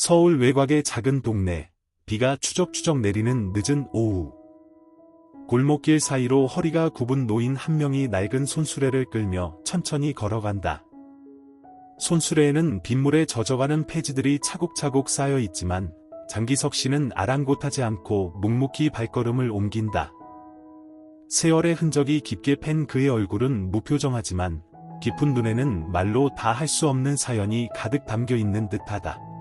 서울 외곽의 작은 동네, 비가 추적추적 내리는 늦은 오후. 골목길 사이로 허리가 굽은 노인 한 명이 낡은 손수레를 끌며 천천히 걸어간다. 손수레에는 빗물에 젖어가는 폐지들이 차곡차곡 쌓여 있지만 장기석 씨는 아랑곳하지 않고 묵묵히 발걸음을 옮긴다. 세월의 흔적이 깊게 팬 그의 얼굴은 무표정하지만 깊은 눈에는 말로 다 할 수 없는 사연이 가득 담겨 있는 듯하다.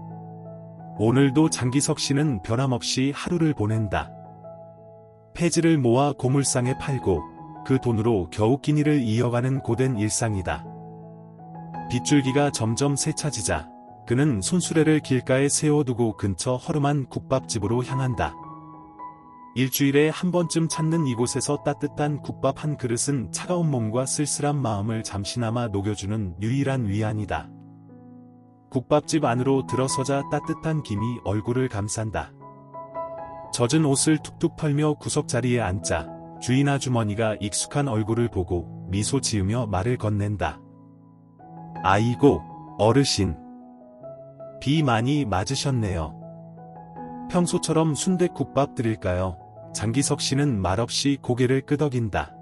오늘도 장기석 씨는 변함없이 하루를 보낸다. 폐지를 모아 고물상에 팔고 그 돈으로 겨우 끼니를 이어가는 고된 일상이다. 빗줄기가 점점 새차지자 그는 손수레를 길가에 세워두고 근처 허름한 국밥집으로 향한다. 일주일에 한 번쯤 찾는 이곳에서 따뜻한 국밥 한 그릇은 차가운 몸과 쓸쓸한 마음을 잠시나마 녹여주는 유일한 위안이다. 국밥집 안으로 들어서자 따뜻한 김이 얼굴을 감싼다. 젖은 옷을 툭툭 털며 구석자리에 앉자 주인 아주머니가 익숙한 얼굴을 보고 미소 지으며 말을 건넨다. 아이고, 어르신. 비 많이 맞으셨네요. 평소처럼 순댓국밥 드릴까요? 장기석 씨는 말없이 고개를 끄덕인다.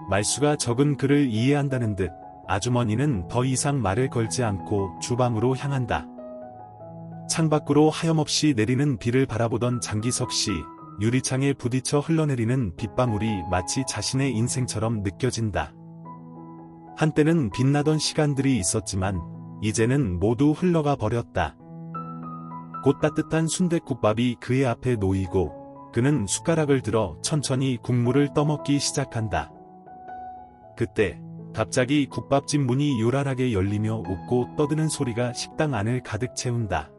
말수가 적은 그를 이해한다는 듯 아주머니는 더 이상 말을 걸지 않고 주방으로 향한다. 창밖으로 하염없이 내리는 비를 바라보던 장기석 씨, 유리창에 부딪혀 흘러내리는 빗방울이 마치 자신의 인생처럼 느껴진다. 한때는 빛나던 시간들이 있었지만 이제는 모두 흘러가 버렸다. 곧 따뜻한 순댓국밥이 그의 앞에 놓이고 그는 숟가락을 들어 천천히 국물을 떠먹기 시작한다. 그때 갑자기 국밥집 문이 요란하게 열리며 웃고 떠드는 소리가 식당 안을 가득 채운다.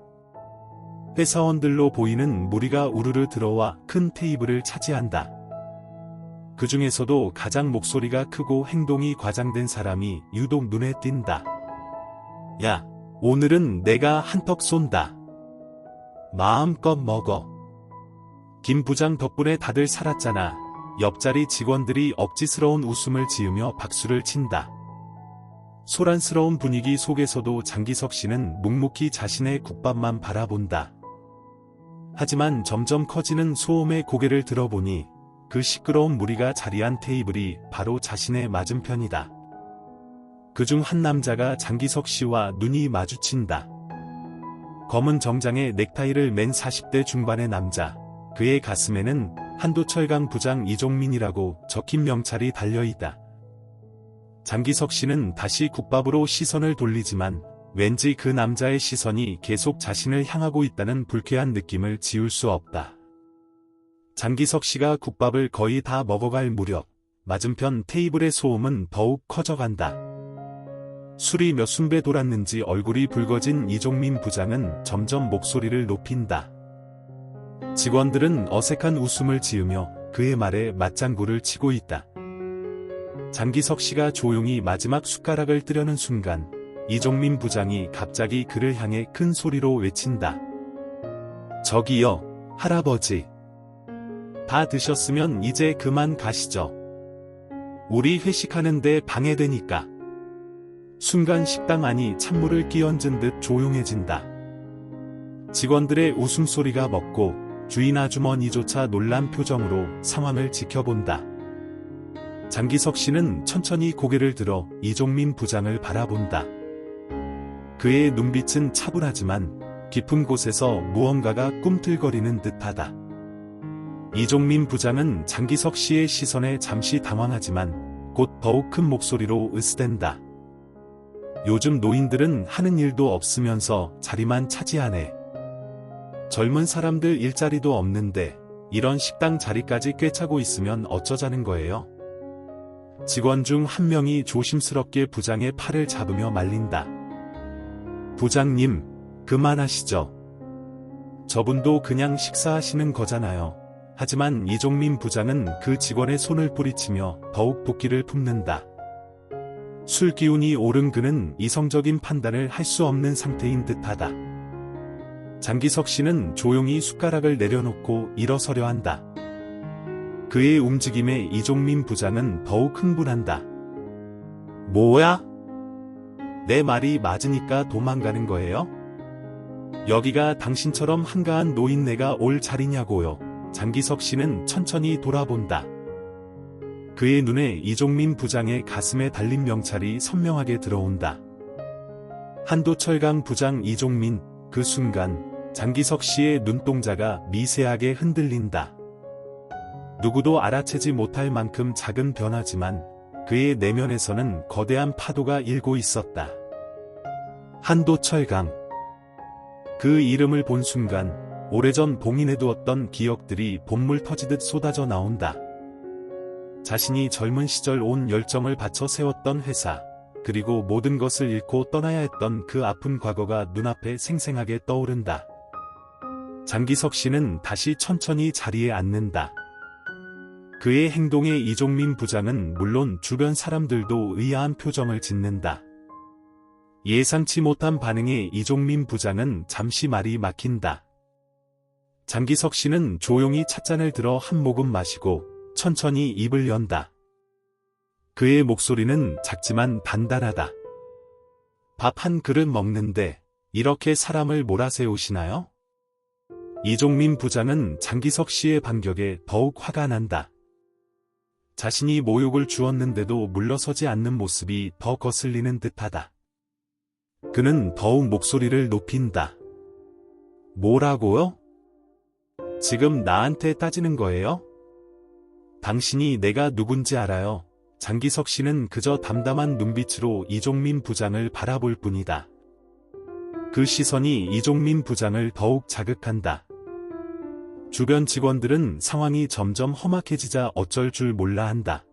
회사원들로 보이는 무리가 우르르 들어와 큰 테이블을 차지한다. 그 중에서도 가장 목소리가 크고 행동이 과장된 사람이 유독 눈에 띈다. 야, 오늘은 내가 한턱 쏜다. 마음껏 먹어. 김 부장 덕분에 다들 살았잖아. 옆자리 직원들이 억지스러운 웃음을 지으며 박수를 친다. 소란스러운 분위기 속에서도 장기석 씨는 묵묵히 자신의 국밥만 바라본다. 하지만 점점 커지는 소음에 고개를 들어보니 그 시끄러운 무리가 자리한 테이블이 바로 자신의 맞은편이다. 그중 한 남자가 장기석 씨와 눈이 마주친다. 검은 정장에 넥타이를 맨 40대 중반의 남자. 그의 가슴에는 한도철강 부장 이종민이라고 적힌 명찰이 달려있다. 장기석 씨는 다시 국밥으로 시선을 돌리지만 왠지 그 남자의 시선이 계속 자신을 향하고 있다는 불쾌한 느낌을 지울 수 없다. 장기석 씨가 국밥을 거의 다 먹어갈 무렵 맞은편 테이블의 소음은 더욱 커져간다. 술이 몇 순배 돌았는지 얼굴이 붉어진 이종민 부장은 점점 목소리를 높인다. 직원들은 어색한 웃음을 지으며 그의 말에 맞장구를 치고 있다. 장기석 씨가 조용히 마지막 숟가락을 뜨려는 순간 이종민 부장이 갑자기 그를 향해 큰 소리로 외친다. 저기요, 할아버지. 다 드셨으면 이제 그만 가시죠. 우리 회식하는데 방해되니까. 순간 식당 안이 찬물을 끼얹은 듯 조용해진다. 직원들의 웃음소리가 멎고 주인 아주머니조차 놀란 표정으로 상황을 지켜본다. 장기석 씨는 천천히 고개를 들어 이종민 부장을 바라본다. 그의 눈빛은 차분하지만 깊은 곳에서 무언가가 꿈틀거리는 듯하다. 이종민 부장은 장기석 씨의 시선에 잠시 당황하지만 곧 더욱 큰 목소리로 으스댄다. 요즘 노인들은 하는 일도 없으면서 자리만 차지하네. 젊은 사람들 일자리도 없는데 이런 식당 자리까지 꿰차고 있으면 어쩌자는 거예요? 직원 중 한 명이 조심스럽게 부장의 팔을 잡으며 말린다. 부장님, 그만하시죠. 저분도 그냥 식사하시는 거잖아요. 하지만 이종민 부장은 그 직원의 손을 뿌리치며 더욱 도끼를 품는다. 술 기운이 오른 그는 이성적인 판단을 할 수 없는 상태인 듯하다. 장기석 씨는 조용히 숟가락을 내려놓고 일어서려 한다. 그의 움직임에 이종민 부장은 더욱 흥분한다. 뭐야? 내 말이 맞으니까 도망가는 거예요? 여기가 당신처럼 한가한 노인네가 올 자리냐고요. 장기석 씨는 천천히 돌아본다. 그의 눈에 이종민 부장의 가슴에 달린 명찰이 선명하게 들어온다. 한도철강 부장 이종민. 그 순간 장기석 씨의 눈동자가 미세하게 흔들린다. 누구도 알아채지 못할 만큼 작은 변화지만 그의 내면에서는 거대한 파도가 일고 있었다. 한도철강. 그 이름을 본 순간 오래전 봉인해두었던 기억들이 봇물 터지듯 쏟아져 나온다. 자신이 젊은 시절 온 열정을 바쳐 세웠던 회사, 그리고 모든 것을 잃고 떠나야 했던 그 아픈 과거가 눈앞에 생생하게 떠오른다. 장기석 씨는 다시 천천히 자리에 앉는다. 그의 행동에 이종민 부장은 물론 주변 사람들도 의아한 표정을 짓는다. 예상치 못한 반응에 이종민 부장은 잠시 말이 막힌다. 장기석 씨는 조용히 찻잔을 들어 한 모금 마시고 천천히 입을 연다. 그의 목소리는 작지만 단단하다. 밥 한 그릇 먹는데 이렇게 사람을 몰아세우시나요? 이종민 부장은 장기석 씨의 반격에 더욱 화가 난다. 자신이 모욕을 주었는데도 물러서지 않는 모습이 더 거슬리는 듯하다. 그는 더욱 목소리를 높인다. 뭐라고요? 지금 나한테 따지는 거예요? 당신이 내가 누군지 알아요. 장기석 씨는 그저 담담한 눈빛으로 이종민 부장을 바라볼 뿐이다. 그 시선이 이종민 부장을 더욱 자극한다. 주변 직원들은 상황이 점점 험악해지자 어쩔 줄 몰라 한다.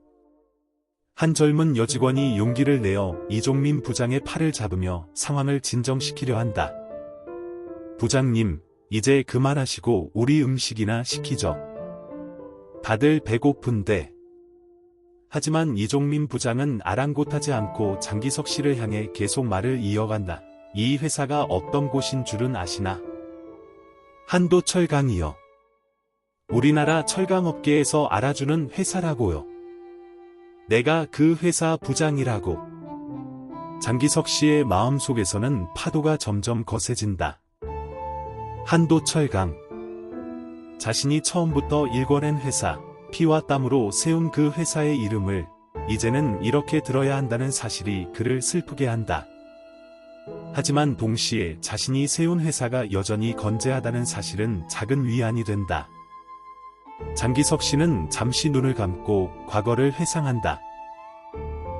한 젊은 여직원이 용기를 내어 이종민 부장의 팔을 잡으며 상황을 진정시키려 한다. 부장님, 이제 그만하시고 우리 음식이나 시키죠. 다들 배고픈데. 하지만 이종민 부장은 아랑곳하지 않고 장기석 씨를 향해 계속 말을 이어간다. 이 회사가 어떤 곳인 줄은 아시나? 한도철강이요. 우리나라 철강업계에서 알아주는 회사라고요. 내가 그 회사 부장이라고. 장기석 씨의 마음속에서는 파도가 점점 거세진다. 한도철강. 자신이 처음부터 일궈낸 회사, 피와 땀으로 세운 그 회사의 이름을 이제는 이렇게 들어야 한다는 사실이 그를 슬프게 한다. 하지만 동시에 자신이 세운 회사가 여전히 건재하다는 사실은 작은 위안이 된다. 장기석 씨는 잠시 눈을 감고 과거를 회상한다.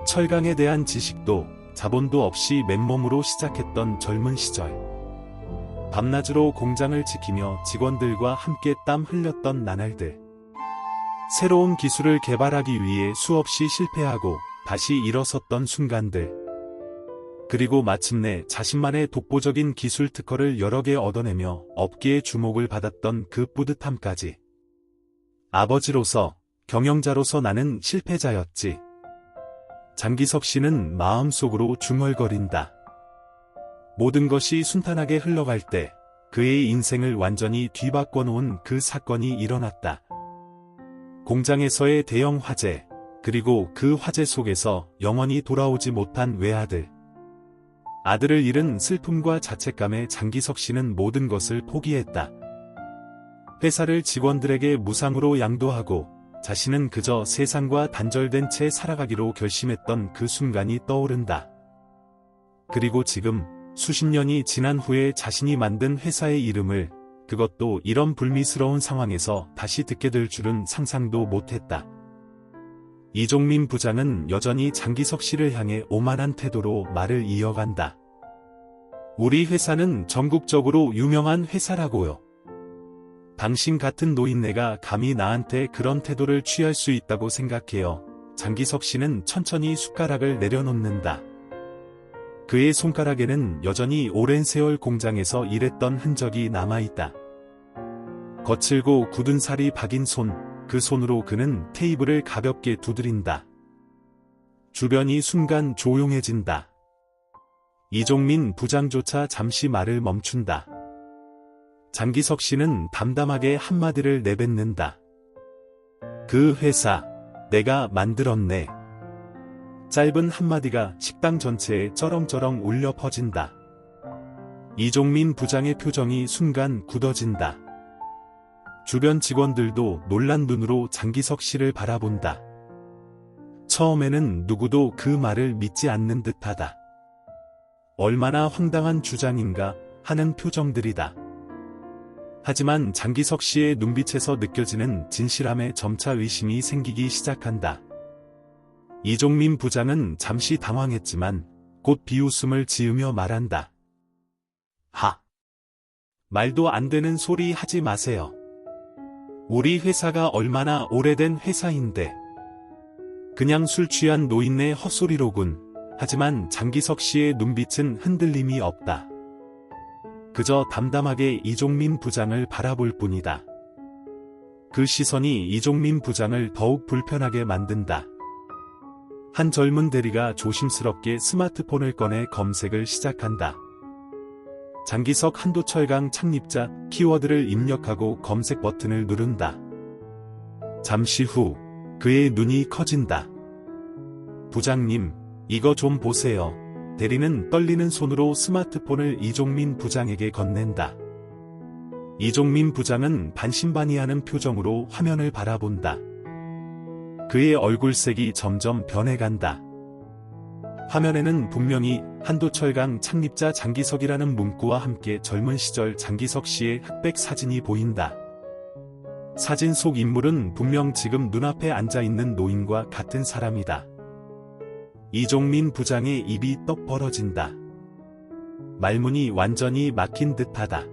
철강에 대한 지식도 자본도 없이 맨몸으로 시작했던 젊은 시절. 밤낮으로 공장을 지키며 직원들과 함께 땀 흘렸던 나날들. 새로운 기술을 개발하기 위해 수없이 실패하고 다시 일어섰던 순간들. 그리고 마침내 자신만의 독보적인 기술 특허를 여러 개 얻어내며 업계의 주목을 받았던 그 뿌듯함까지. 아버지로서, 경영자로서 나는 실패자였지. 장기석 씨는 마음속으로 중얼거린다. 모든 것이 순탄하게 흘러갈 때 그의 인생을 완전히 뒤바꿔 놓은 그 사건이 일어났다. 공장에서의 대형 화재, 그리고 그 화재 속에서 영원히 돌아오지 못한 외아들. 아들을 잃은 슬픔과 자책감에 장기석 씨는 모든 것을 포기했다. 회사를 직원들에게 무상으로 양도하고 자신은 그저 세상과 단절된 채 살아가기로 결심했던 그 순간이 떠오른다. 그리고 지금 수십 년이 지난 후에 자신이 만든 회사의 이름을, 그것도 이런 불미스러운 상황에서 다시 듣게 될 줄은 상상도 못했다. 이종민 부장은 여전히 장기석 씨를 향해 오만한 태도로 말을 이어간다. 우리 회사는 전국적으로 유명한 회사라고요. 당신 같은 노인네가 감히 나한테 그런 태도를 취할 수 있다고 생각해요. 장기석 씨는 천천히 숟가락을 내려놓는다. 그의 손가락에는 여전히 오랜 세월 공장에서 일했던 흔적이 남아있다. 거칠고 굳은 살이 박인 손, 그 손으로 그는 테이블을 가볍게 두드린다. 주변이 순간 조용해진다. 이종민 부장조차 잠시 말을 멈춘다. 장기석 씨는 담담하게 한마디를 내뱉는다. 그 회사, 내가 만들었네. 짧은 한마디가 식당 전체에 쩌렁쩌렁 울려 퍼진다. 이종민 부장의 표정이 순간 굳어진다. 주변 직원들도 놀란 눈으로 장기석 씨를 바라본다. 처음에는 누구도 그 말을 믿지 않는 듯하다. 얼마나 황당한 주장인가 하는 표정들이다. 하지만 장기석 씨의 눈빛에서 느껴지는 진실함에 점차 의심이 생기기 시작한다. 이종민 부장은 잠시 당황했지만 곧 비웃음을 지으며 말한다. 하! 말도 안 되는 소리 하지 마세요. 우리 회사가 얼마나 오래된 회사인데. 그냥 술 취한 노인네 헛소리로군. 하지만 장기석 씨의 눈빛은 흔들림이 없다. 그저 담담하게 이종민 부장을 바라볼 뿐이다. 그 시선이 이종민 부장을 더욱 불편하게 만든다. 한 젊은 대리가 조심스럽게 스마트폰을 꺼내 검색을 시작한다. 장기석 한도철강 창립자 키워드를 입력하고 검색 버튼을 누른다. 잠시 후 그의 눈이 커진다. 부장님, 이거 좀 보세요. 대리는 떨리는 손으로 스마트폰을 이종민 부장에게 건넨다. 이종민 부장은 반신반의하는 표정으로 화면을 바라본다. 그의 얼굴색이 점점 변해간다. 화면에는 분명히 한도철강 창립자 장기석이라는 문구와 함께 젊은 시절 장기석 씨의 흑백 사진이 보인다. 사진 속 인물은 분명 지금 눈앞에 앉아있는 노인과 같은 사람이다. 이종민 부장의 입이 떡 벌어진다. 말문이 완전히 막힌 듯하다.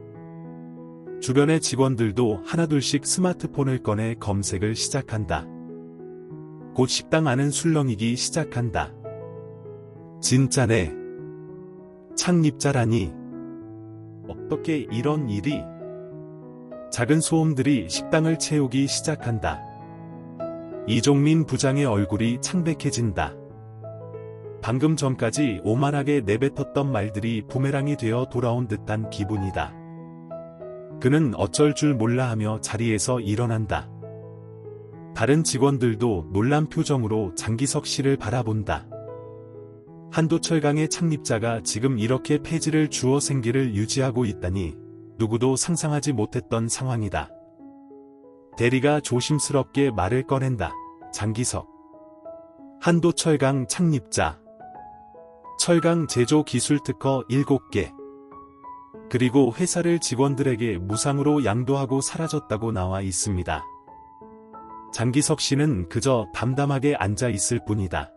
주변의 직원들도 하나둘씩 스마트폰을 꺼내 검색을 시작한다. 곧 식당 안은 술렁이기 시작한다. 진짜네. 창립자라니. 어떻게 이런 일이. 작은 소음들이 식당을 채우기 시작한다. 이종민 부장의 얼굴이 창백해진다. 방금 전까지 오만하게 내뱉었던 말들이 부메랑이 되어 돌아온 듯한 기분이다. 그는 어쩔 줄 몰라 하며 자리에서 일어난다. 다른 직원들도 놀란 표정으로 장기석 씨를 바라본다. 한도철강의 창립자가 지금 이렇게 폐지를 주어 생계를 유지하고 있다니 누구도 상상하지 못했던 상황이다. 대리가 조심스럽게 말을 꺼낸다. 장기석. 한도철강 창립자. 철강 제조 기술 특허 7개. 그리고 회사를 직원들에게 무상으로 양도하고 사라졌다고 나와 있습니다. 장기석 씨는 그저 담담하게 앉아 있을 뿐이다.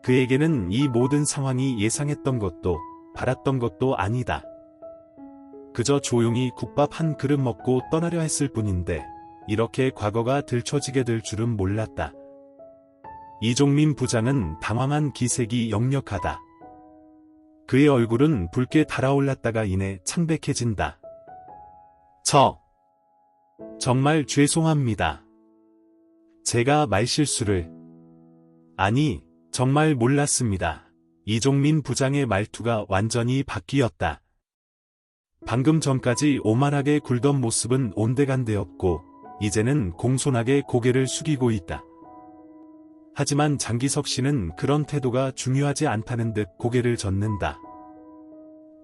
그에게는 이 모든 상황이 예상했던 것도 바랐던 것도 아니다. 그저 조용히 국밥 한 그릇 먹고 떠나려 했을 뿐인데 이렇게 과거가 들춰지게 될 줄은 몰랐다. 이종민 부장은 당황한 기색이 역력하다. 그의 얼굴은 붉게 달아올랐다가 이내 창백해진다. 정말 죄송합니다. 제가 말실수를. 아니, 정말 몰랐습니다. 이종민 부장의 말투가 완전히 바뀌었다. 방금 전까지 오만하게 굴던 모습은 온데간데없고 이제는 공손하게 고개를 숙이고 있다. 하지만 장기석 씨는 그런 태도가 중요하지 않다는 듯 고개를 젓는다.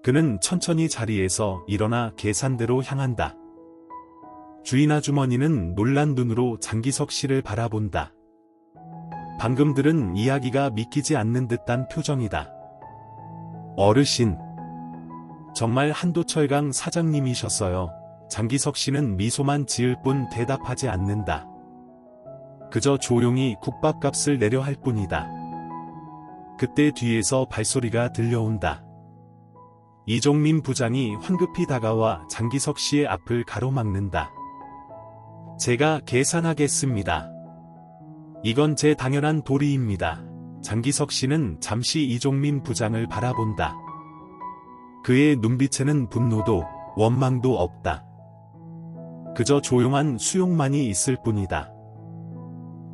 그는 천천히 자리에서 일어나 계산대로 향한다. 주인 아주머니는 놀란 눈으로 장기석 씨를 바라본다. 방금 들은 이야기가 믿기지 않는 듯한 표정이다. 어르신. 정말 한도철강 사장님이셨어요. 장기석 씨는 미소만 지을 뿐 대답하지 않는다. 그저 조용히 국밥값을 내려 할 뿐이다. 그때 뒤에서 발소리가 들려온다. 이종민 부장이 황급히 다가와 장기석 씨의 앞을 가로막는다. 제가 계산하겠습니다. 이건 제 당연한 도리입니다. 장기석 씨는 잠시 이종민 부장을 바라본다. 그의 눈빛에는 분노도 원망도 없다. 그저 조용한 수용만이 있을 뿐이다.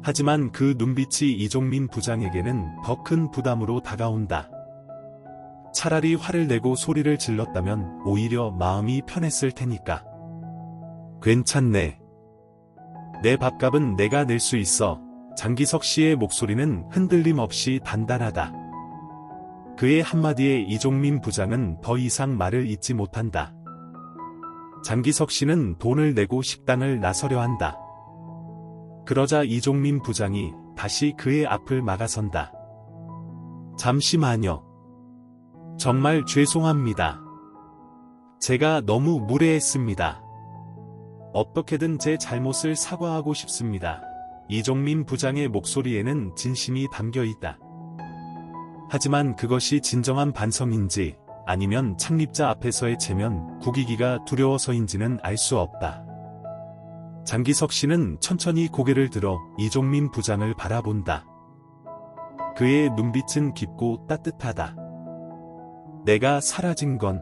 하지만 그 눈빛이 이종민 부장에게는 더 큰 부담으로 다가온다. 차라리 화를 내고 소리를 질렀다면 오히려 마음이 편했을 테니까. 괜찮네. 내 밥값은 내가 낼 수 있어. 장기석 씨의 목소리는 흔들림 없이 단단하다. 그의 한마디에 이종민 부장은 더 이상 말을 잇지 못한다. 장기석 씨는 돈을 내고 식당을 나서려 한다. 그러자 이종민 부장이 다시 그의 앞을 막아선다. 잠시만요. 정말 죄송합니다. 제가 너무 무례했습니다. 어떻게든 제 잘못을 사과하고 싶습니다. 이종민 부장의 목소리에는 진심이 담겨 있다. 하지만 그것이 진정한 반성인지 아니면 창립자 앞에서의 체면 구기기가 두려워서인지는 알 수 없다. 장기석 씨는 천천히 고개를 들어 이종민 부장을 바라본다. 그의 눈빛은 깊고 따뜻하다. 내가 사라진 건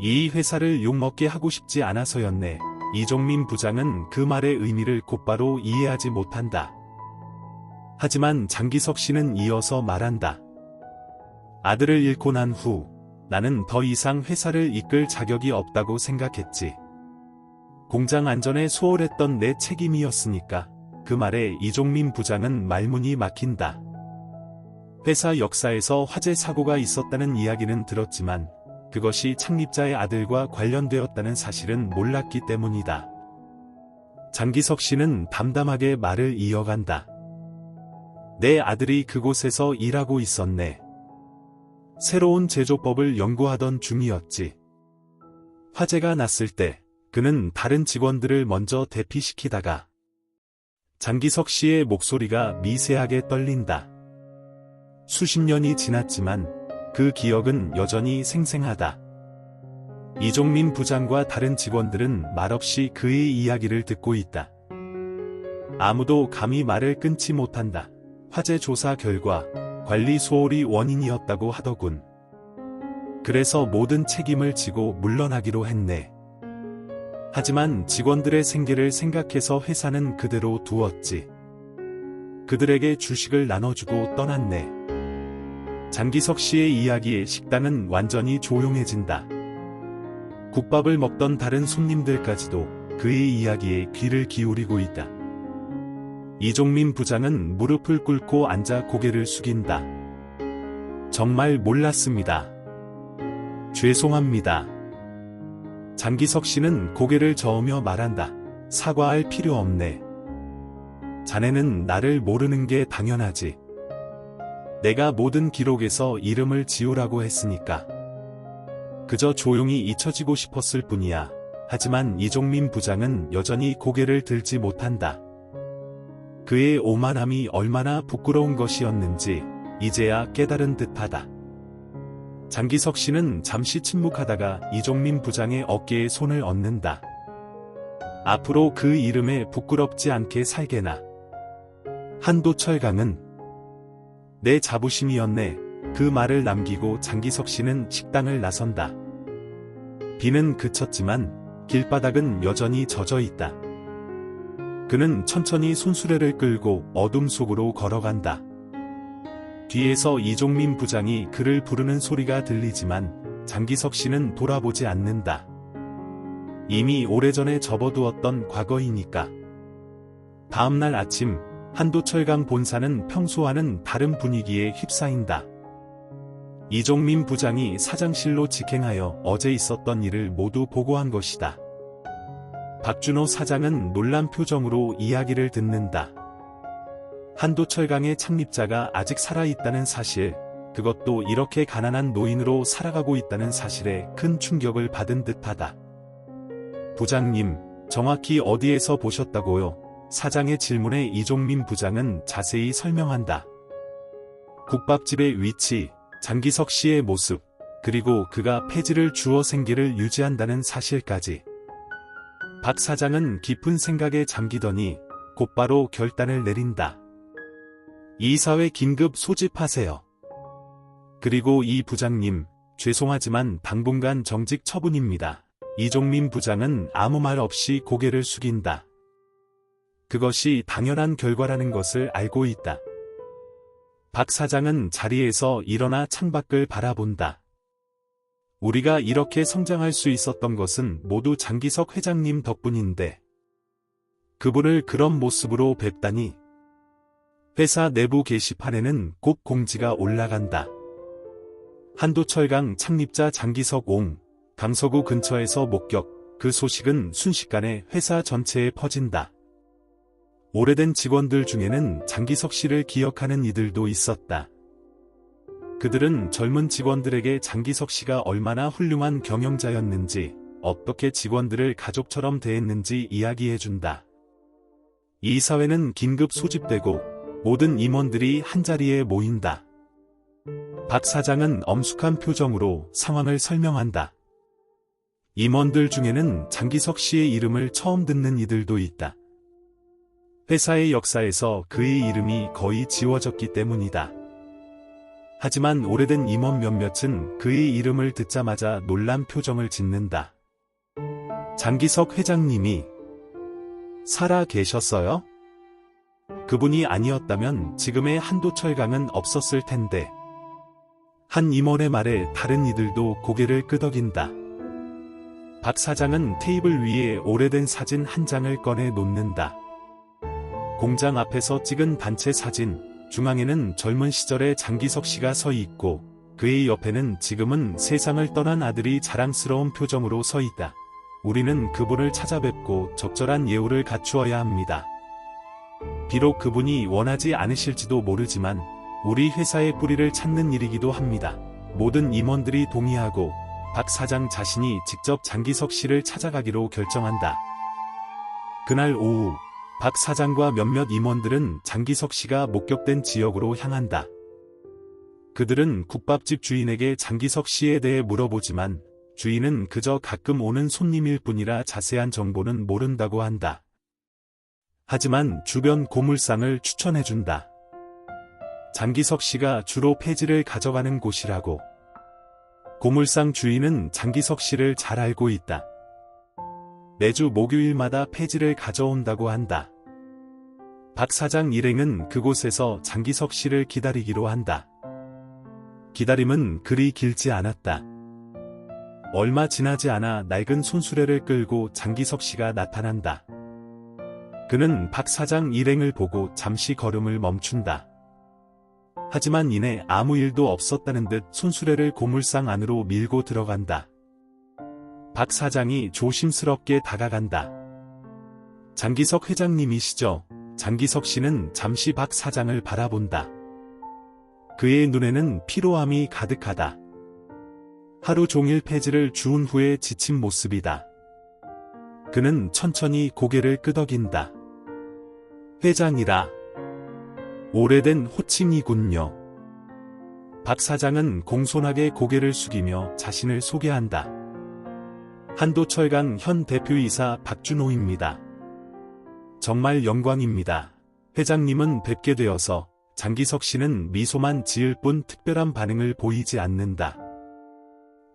이 회사를 욕먹게 하고 싶지 않아서였네. 이종민 부장은 그 말의 의미를 곧바로 이해하지 못한다. 하지만 장기석 씨는 이어서 말한다. 아들을 잃고 난 후 나는 더 이상 회사를 이끌 자격이 없다고 생각했지. 공장 안전에 소홀했던 내 책임이었으니까. 그 말에 이종민 부장은 말문이 막힌다. 회사 역사에서 화재 사고가 있었다는 이야기는 들었지만 그것이 창립자의 아들과 관련되었다는 사실은 몰랐기 때문이다. 장기석 씨는 담담하게 말을 이어간다. 내 아들이 그곳에서 일하고 있었네. 새로운 제조법을 연구하던 중이었지. 화재가 났을 때 그는 다른 직원들을 먼저 대피시키다가 장기석 씨의 목소리가 미세하게 떨린다. 수십 년이 지났지만 그 기억은 여전히 생생하다. 이종민 부장과 다른 직원들은 말없이 그의 이야기를 듣고 있다. 아무도 감히 말을 끊지 못한다. 화재 조사 결과 관리 소홀이 원인이었다고 하더군. 그래서 모든 책임을 지고 물러나기로 했네. 하지만 직원들의 생계를 생각해서 회사는 그대로 두었지. 그들에게 주식을 나눠주고 떠났네. 장기석 씨의 이야기에 식당은 완전히 조용해진다. 국밥을 먹던 다른 손님들까지도 그의 이야기에 귀를 기울이고 있다. 이종민 부장은 무릎을 꿇고 앉아 고개를 숙인다. 정말 몰랐습니다. 죄송합니다. 장기석 씨는 고개를 저으며 말한다. 사과할 필요 없네. 자네는 나를 모르는 게 당연하지. 내가 모든 기록에서 이름을 지우라고 했으니까. 그저 조용히 잊혀지고 싶었을 뿐이야. 하지만 이종민 부장은 여전히 고개를 들지 못한다. 그의 오만함이 얼마나 부끄러운 것이었는지 이제야 깨달은 듯하다. 장기석 씨는 잠시 침묵하다가 이종민 부장의 어깨에 손을 얹는다. 앞으로 그 이름에 부끄럽지 않게 살게나. 한도철강은 내 자부심이었네. 그 말을 남기고 장기석 씨는 식당을 나선다. 비는 그쳤지만 길바닥은 여전히 젖어 있다. 그는 천천히 손수레를 끌고 어둠 속으로 걸어간다. 뒤에서 이종민 부장이 그를 부르는 소리가 들리지만 장기석 씨는 돌아보지 않는다. 이미 오래전에 접어두었던 과거이니까. 다음날 아침 한도철강 본사는 평소와는 다른 분위기에 휩싸인다. 이종민 부장이 사장실로 직행하여 어제 있었던 일을 모두 보고한 것이다. 박준호 사장은 놀란 표정으로 이야기를 듣는다. 한도철강의 창립자가 아직 살아있다는 사실, 그것도 이렇게 가난한 노인으로 살아가고 있다는 사실에 큰 충격을 받은 듯하다. 부장님, 정확히 어디에서 보셨다고요? 사장의 질문에 이종민 부장은 자세히 설명한다. 국밥집의 위치, 장기석 씨의 모습, 그리고 그가 폐지를 주어 생계를 유지한다는 사실까지. 박 사장은 깊은 생각에 잠기더니 곧바로 결단을 내린다. 이사회 긴급 소집하세요. 그리고 이 부장님, 죄송하지만 당분간 정직 처분입니다. 이종민 부장은 아무 말 없이 고개를 숙인다. 그것이 당연한 결과라는 것을 알고 있다. 박 사장은 자리에서 일어나 창밖을 바라본다. 우리가 이렇게 성장할 수 있었던 것은 모두 장기석 회장님 덕분인데 그분을 그런 모습으로 뵙다니. 회사 내부 게시판에는 곧 공지가 올라간다. 한도철강 창립자 장기석 옹, 강서구 근처에서 목격. 그 소식은 순식간에 회사 전체에 퍼진다. 오래된 직원들 중에는 장기석 씨를 기억하는 이들도 있었다. 그들은 젊은 직원들에게 장기석 씨가 얼마나 훌륭한 경영자였는지, 어떻게 직원들을 가족처럼 대했는지 이야기해준다. 이 사회는 긴급 소집되고 모든 임원들이 한자리에 모인다. 박 사장은 엄숙한 표정으로 상황을 설명한다. 임원들 중에는 장기석 씨의 이름을 처음 듣는 이들도 있다. 회사의 역사에서 그의 이름이 거의 지워졌기 때문이다. 하지만 오래된 임원 몇몇은 그의 이름을 듣자마자 놀란 표정을 짓는다. 장기석 회장님이 살아 계셨어요? 그분이 아니었다면 지금의 한도철강은 없었을 텐데. 한 임원의 말에 다른 이들도 고개를 끄덕인다. 박 사장은 테이블 위에 오래된 사진 한 장을 꺼내 놓는다. 공장 앞에서 찍은 단체 사진, 중앙에는 젊은 시절의 장기석 씨가 서 있고 그의 옆에는 지금은 세상을 떠난 아들이 자랑스러운 표정으로 서 있다. 우리는 그분을 찾아뵙고 적절한 예우를 갖추어야 합니다. 비록 그분이 원하지 않으실지도 모르지만 우리 회사의 뿌리를 찾는 일이기도 합니다. 모든 임원들이 동의하고 박 사장 자신이 직접 장기석 씨를 찾아가기로 결정한다. 그날 오후 박 사장과 몇몇 임원들은 장기석 씨가 목격된 지역으로 향한다. 그들은 국밥집 주인에게 장기석 씨에 대해 물어보지만 주인은 그저 가끔 오는 손님일 뿐이라 자세한 정보는 모른다고 한다. 하지만 주변 고물상을 추천해준다. 장기석 씨가 주로 폐지를 가져가는 곳이라고. 고물상 주인은 장기석 씨를 잘 알고 있다. 매주 목요일마다 폐지를 가져온다고 한다. 박 사장 일행은 그곳에서 장기석 씨를 기다리기로 한다. 기다림은 그리 길지 않았다. 얼마 지나지 않아 낡은 손수레를 끌고 장기석 씨가 나타난다. 그는 박 사장 일행을 보고 잠시 걸음을 멈춘다. 하지만 이내 아무 일도 없었다는 듯 손수레를 고물상 안으로 밀고 들어간다. 박 사장이 조심스럽게 다가간다. 장기석 회장님이시죠? 장기석 씨는 잠시 박 사장을 바라본다. 그의 눈에는 피로함이 가득하다. 하루 종일 폐지를 주운 후에 지친 모습이다. 그는 천천히 고개를 끄덕인다. 회장이라. 오래된 호칭이군요. 박 사장은 공손하게 고개를 숙이며 자신을 소개한다. 한도철강 현 대표이사 박준호입니다. 정말 영광입니다. 회장님은 뵙게 되어서. 장기석 씨는 미소만 지을 뿐 특별한 반응을 보이지 않는다.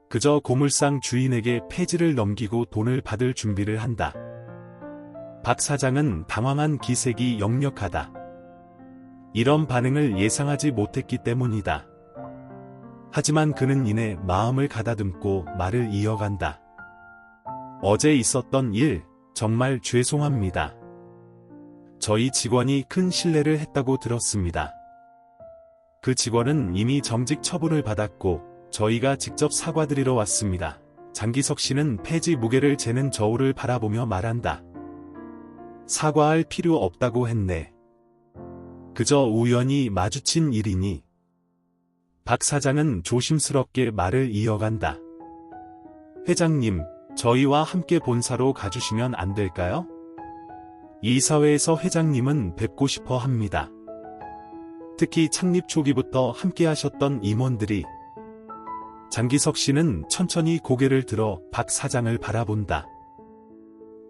그저 고물상 주인에게 폐지를 넘기고 돈을 받을 준비를 한다. 박 사장은 당황한 기색이 역력하다. 이런 반응을 예상하지 못했기 때문이다. 하지만 그는 이내 마음을 가다듬고 말을 이어간다. 어제 있었던 일, 정말 죄송합니다. 저희 직원이 큰 실례를 했다고 들었습니다. 그 직원은 이미 정직 처분을 받았고 저희가 직접 사과드리러 왔습니다. 장기석 씨는 폐지 무게를 재는 저울을 바라보며 말한다. 사과할 필요 없다고 했네. 그저 우연히 마주친 일이니. 박 사장은 조심스럽게 말을 이어간다. 회장님, 저희와 함께 본사로 가주시면 안 될까요? 이 사회에서 회장님은 뵙고 싶어 합니다. 특히 창립 초기부터 함께 하셨던 임원들이. 장기석 씨는 천천히 고개를 들어 박 사장을 바라본다.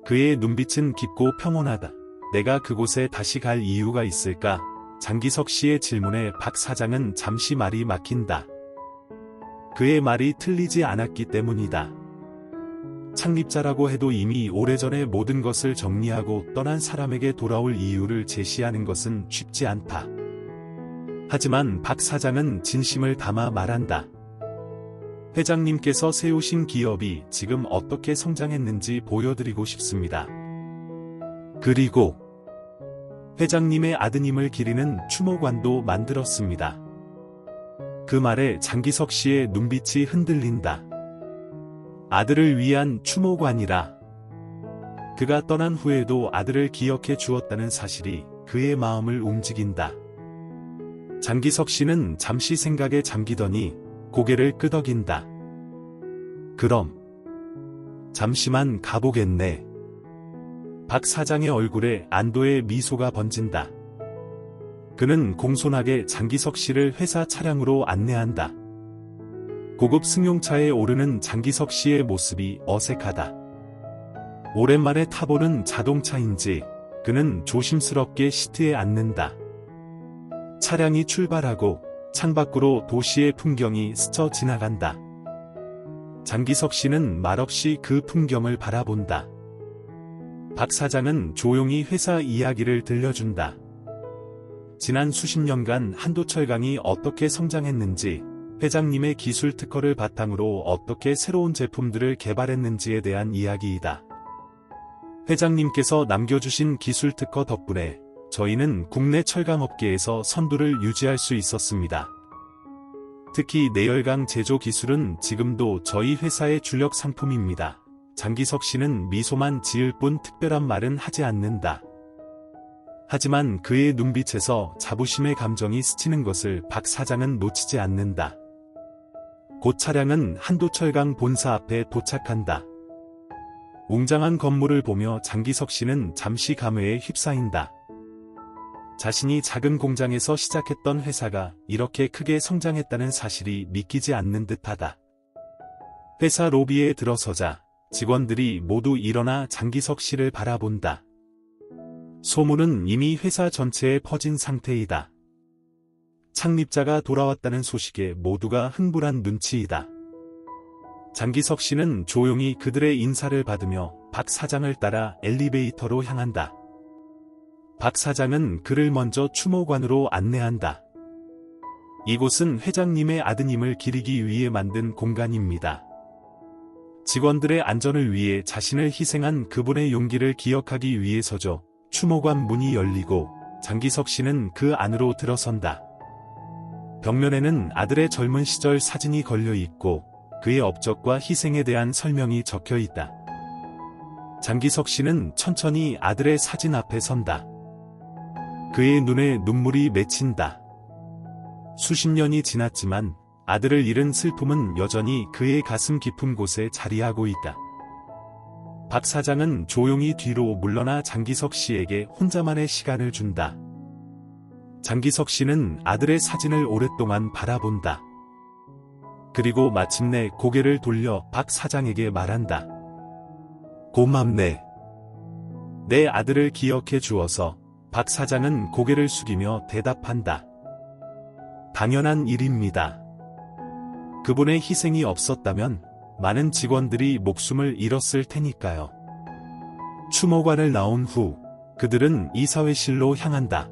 그의 눈빛은 깊고 평온하다. 내가 그곳에 다시 갈 이유가 있을까? 장기석 씨의 질문에 박 사장은 잠시 말이 막힌다. 그의 말이 틀리지 않았기 때문이다. 창립자라고 해도 이미 오래전에 모든 것을 정리하고 떠난 사람에게 돌아올 이유를 제시하는 것은 쉽지 않다. 하지만 박 사장은 진심을 담아 말한다. 회장님께서 세우신 기업이 지금 어떻게 성장했는지 보여드리고 싶습니다. 그리고 회장님의 아드님을 기리는 추모관도 만들었습니다. 그 말에 장기석 씨의 눈빛이 흔들린다. 아들을 위한 추모관이라. 그가 떠난 후에도 아들을 기억해 주었다는 사실이 그의 마음을 움직인다. 장기석 씨는 잠시 생각에 잠기더니 고개를 끄덕인다. 그럼 잠시만 가보겠네. 박 사장의 얼굴에 안도의 미소가 번진다. 그는 공손하게 장기석 씨를 회사 차량으로 안내한다. 고급 승용차에 오르는 장기석 씨의 모습이 어색하다. 오랜만에 타보는 자동차인지 그는 조심스럽게 시트에 앉는다. 차량이 출발하고 창밖으로 도시의 풍경이 스쳐 지나간다. 장기석 씨는 말없이 그 풍경을 바라본다. 박 사장은 조용히 회사 이야기를 들려준다. 지난 수십 년간 한도철강이 어떻게 성장했는지, 회장님의 기술 특허를 바탕으로 어떻게 새로운 제품들을 개발했는지에 대한 이야기이다. 회장님께서 남겨주신 기술 특허 덕분에 저희는 국내 철강업계에서 선두를 유지할 수 있었습니다. 특히 내열강 제조 기술은 지금도 저희 회사의 주력 상품입니다. 장기석 씨는 미소만 지을 뿐 특별한 말은 하지 않는다. 하지만 그의 눈빛에서 자부심의 감정이 스치는 것을 박 사장은 놓치지 않는다. 곧 차량은 한도철강 본사 앞에 도착한다. 웅장한 건물을 보며 장기석 씨는 잠시 감회에 휩싸인다. 자신이 작은 공장에서 시작했던 회사가 이렇게 크게 성장했다는 사실이 믿기지 않는 듯하다. 회사 로비에 들어서자 직원들이 모두 일어나 장기석 씨를 바라본다. 소문은 이미 회사 전체에 퍼진 상태이다. 창립자가 돌아왔다는 소식에 모두가 흥분한 눈치이다. 장기석 씨는 조용히 그들의 인사를 받으며 박 사장을 따라 엘리베이터로 향한다. 박 사장은 그를 먼저 추모관으로 안내한다. 이곳은 회장님의 아드님을 기리기 위해 만든 공간입니다. 직원들의 안전을 위해 자신을 희생한 그분의 용기를 기억하기 위해서죠. 추모관 문이 열리고 장기석 씨는 그 안으로 들어선다. 벽면에는 아들의 젊은 시절 사진이 걸려 있고 그의 업적과 희생에 대한 설명이 적혀 있다. 장기석 씨는 천천히 아들의 사진 앞에 선다. 그의 눈에 눈물이 맺힌다. 수십 년이 지났지만 아들을 잃은 슬픔은 여전히 그의 가슴 깊은 곳에 자리하고 있다. 박 사장은 조용히 뒤로 물러나 장기석 씨에게 혼자만의 시간을 준다. 장기석 씨는 아들의 사진을 오랫동안 바라본다. 그리고 마침내 고개를 돌려 박 사장에게 말한다. 고맙네. 내 아들을 기억해 주어서. 박 사장은 고개를 숙이며 대답한다. 당연한 일입니다. 그분의 희생이 없었다면 많은 직원들이 목숨을 잃었을 테니까요. 추모관을 나온 후 그들은 이사회실로 향한다.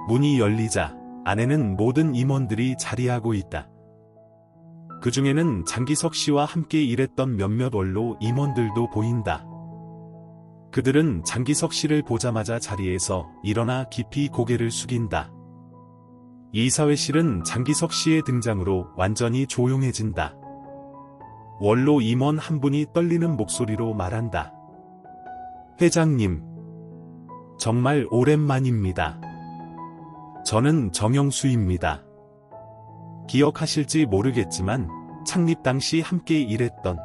문이 열리자 안에는 모든 임원들이 자리하고 있다. 그 중에는 장기석 씨와 함께 일했던 몇몇 원로 임원들도 보인다. 그들은 장기석 씨를 보자마자 자리에서 일어나 깊이 고개를 숙인다. 이사회실은 장기석 씨의 등장으로 완전히 조용해진다. 원로 임원 한 분이 떨리는 목소리로 말한다. 회장님, 정말 오랜만입니다. 저는 정영수입니다. 기억하실지 모르겠지만 창립 당시 함께 일했던.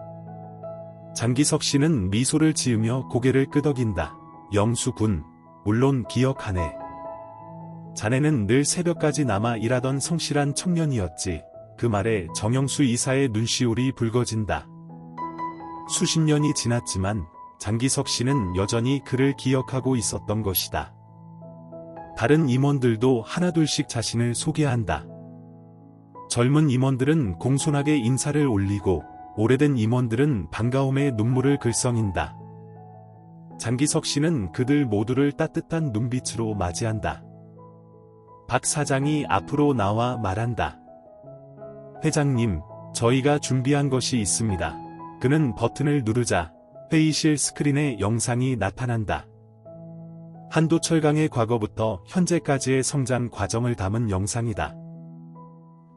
장기석 씨는 미소를 지으며 고개를 끄덕인다. 영수 군, 물론 기억하네. 자네는 늘 새벽까지 남아 일하던 성실한 청년이었지. 그 말에 정영수 이사의 눈시울이 붉어진다. 수십 년이 지났지만 장기석 씨는 여전히 그를 기억하고 있었던 것이다. 다른 임원들도 하나둘씩 자신을 소개한다. 젊은 임원들은 공손하게 인사를 올리고 오래된 임원들은 반가움에 눈물을 글썽인다. 장기석 씨는 그들 모두를 따뜻한 눈빛으로 맞이한다. 박 사장이 앞으로 나와 말한다. 회장님, 저희가 준비한 것이 있습니다. 그는 버튼을 누르자 회의실 스크린에 영상이 나타난다. 한도철강의 과거부터 현재까지의 성장 과정을 담은 영상이다.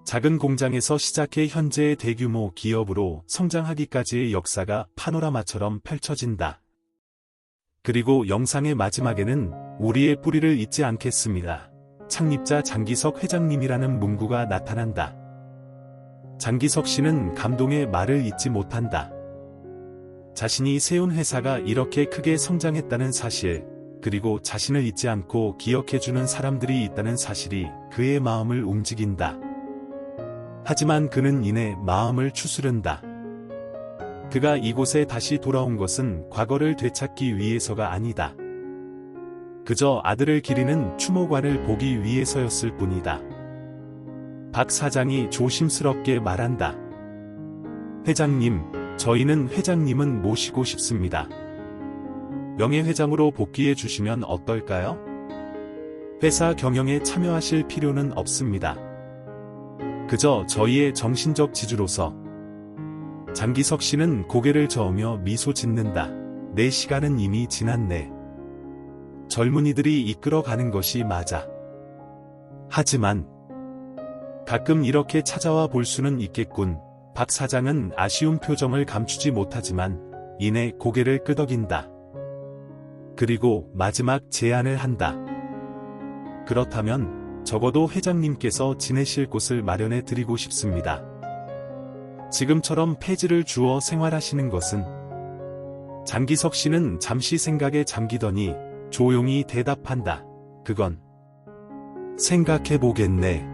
작은 공장에서 시작해 현재의 대규모 기업으로 성장하기까지의 역사가 파노라마처럼 펼쳐진다. 그리고 영상의 마지막에는 우리의 뿌리를 잊지 않겠습니다. 창립자 장기석 회장님이라는 문구가 나타난다. 장기석 씨는 감동의 말을 잊지 못한다. 자신이 세운 회사가 이렇게 크게 성장했다는 사실, 그리고 자신을 잊지 않고 기억해주는 사람들이 있다는 사실이 그의 마음을 움직인다. 하지만 그는 이내 마음을 추스른다. 그가 이곳에 다시 돌아온 것은 과거를 되찾기 위해서가 아니다. 그저 아들을 기리는 추모관을 보기 위해서였을 뿐이다. 박 사장이 조심스럽게 말한다. 회장님, 저희는 회장님은 모시고 싶습니다. 명예회장으로 복귀해 주시면 어떨까요? 회사 경영에 참여하실 필요는 없습니다. 그저 저희의 정신적 지주로서. 장기석 씨는 고개를 저으며 미소 짓는다. 내 시간은 이미 지났네. 젊은이들이 이끌어가는 것이 맞아. 하지만 가끔 이렇게 찾아와 볼 수는 있겠군. 박 사장은 아쉬운 표정을 감추지 못하지만 이내 고개를 끄덕인다. 그리고 마지막 제안을 한다. 그렇다면 적어도 회장님께서 지내실 곳을 마련해 드리고 싶습니다. 지금처럼 폐지를 주어 생활하시는 것은. 장기석 씨는 잠시 생각에 잠기더니 조용히 대답한다. 그건 생각해보겠네.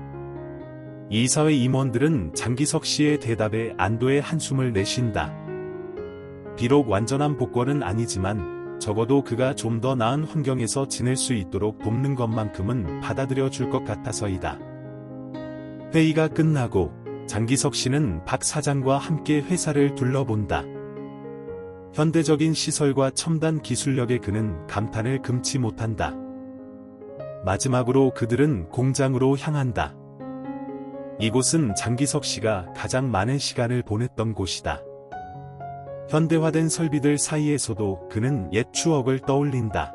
이사회 임원들은 장기석 씨의 대답에 안도의 한숨을 내쉰다. 비록 완전한 복권은 아니지만 적어도 그가 좀 더 나은 환경에서 지낼 수 있도록 돕는 것만큼은 받아들여 줄 것 같아서이다. 회의가 끝나고 장기석 씨는 박 사장과 함께 회사를 둘러본다. 현대적인 시설과 첨단 기술력에 그는 감탄을 금치 못한다. 마지막으로 그들은 공장으로 향한다. 이곳은 장기석 씨가 가장 많은 시간을 보냈던 곳이다. 현대화된 설비들 사이에서도 그는 옛 추억을 떠올린다.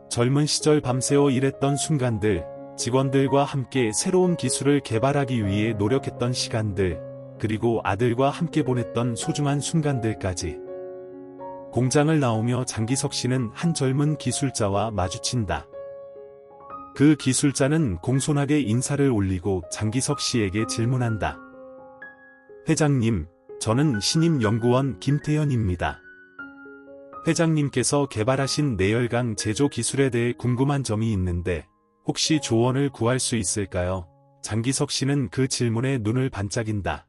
젊은 시절 밤새워 일했던 순간들, 직원들과 함께 새로운 기술을 개발하기 위해 노력했던 시간들, 그리고 아들과 함께 보냈던 소중한 순간들까지. 공장을 나오며 장기석 씨는 한 젊은 기술자와 마주친다. 그 기술자는 공손하게 인사를 올리고 장기석 씨에게 질문한다. 회장님, 저는 신임 연구원 김태현입니다. 회장님께서 개발하신 내열강 제조 기술에 대해 궁금한 점이 있는데 혹시 조언을 구할 수 있을까요? 장기석 씨는 그 질문에 눈을 반짝인다.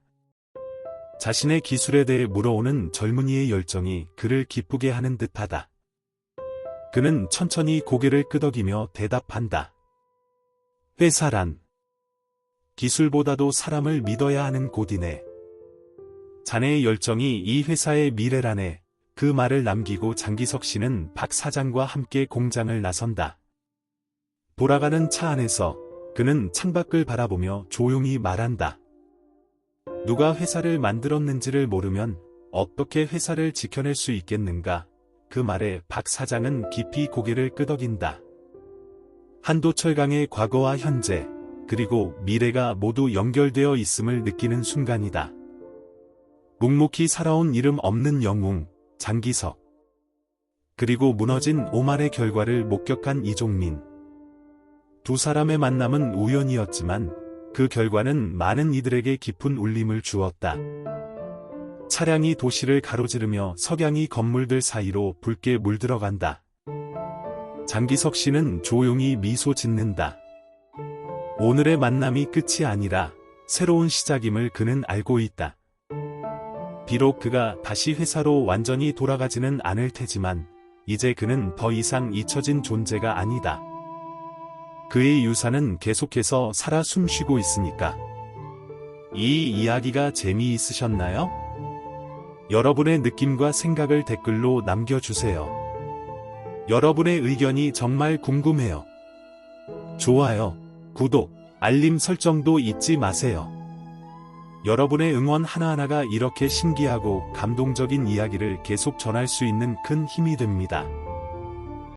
자신의 기술에 대해 물어오는 젊은이의 열정이 그를 기쁘게 하는 듯하다. 그는 천천히 고개를 끄덕이며 대답한다. 회사란 기술보다도 사람을 믿어야 하는 곳이네. 자네의 열정이 이 회사의 미래라네. 그 말을 남기고 장기석 씨는 박 사장과 함께 공장을 나선다. 돌아가는 차 안에서 그는 창밖을 바라보며 조용히 말한다. 누가 회사를 만들었는지를 모르면 어떻게 회사를 지켜낼 수 있겠는가? 그 말에 박 사장은 깊이 고개를 끄덕인다. 한도철강의 과거와 현재, 그리고 미래가 모두 연결되어 있음을 느끼는 순간이다. 묵묵히 살아온 이름 없는 영웅, 장기석. 그리고 무너진 오만의 결과를 목격한 이종민. 두 사람의 만남은 우연이었지만 그 결과는 많은 이들에게 깊은 울림을 주었다. 차량이 도시를 가로지르며 석양이 건물들 사이로 붉게 물들어간다. 장기석 씨는 조용히 미소 짓는다. 오늘의 만남이 끝이 아니라 새로운 시작임을 그는 알고 있다. 비록 그가 다시 회사로 완전히 돌아가지는 않을 테지만 이제 그는 더 이상 잊혀진 존재가 아니다. 그의 유산은 계속해서 살아 숨쉬고 있으니까. 이 이야기가 재미있으셨나요? 여러분의 느낌과 생각을 댓글로 남겨주세요. 여러분의 의견이 정말 궁금해요. 좋아요, 구독, 알림 설정도 잊지 마세요. 여러분의 응원 하나하나가 이렇게 신기하고 감동적인 이야기를 계속 전할 수 있는 큰 힘이 됩니다.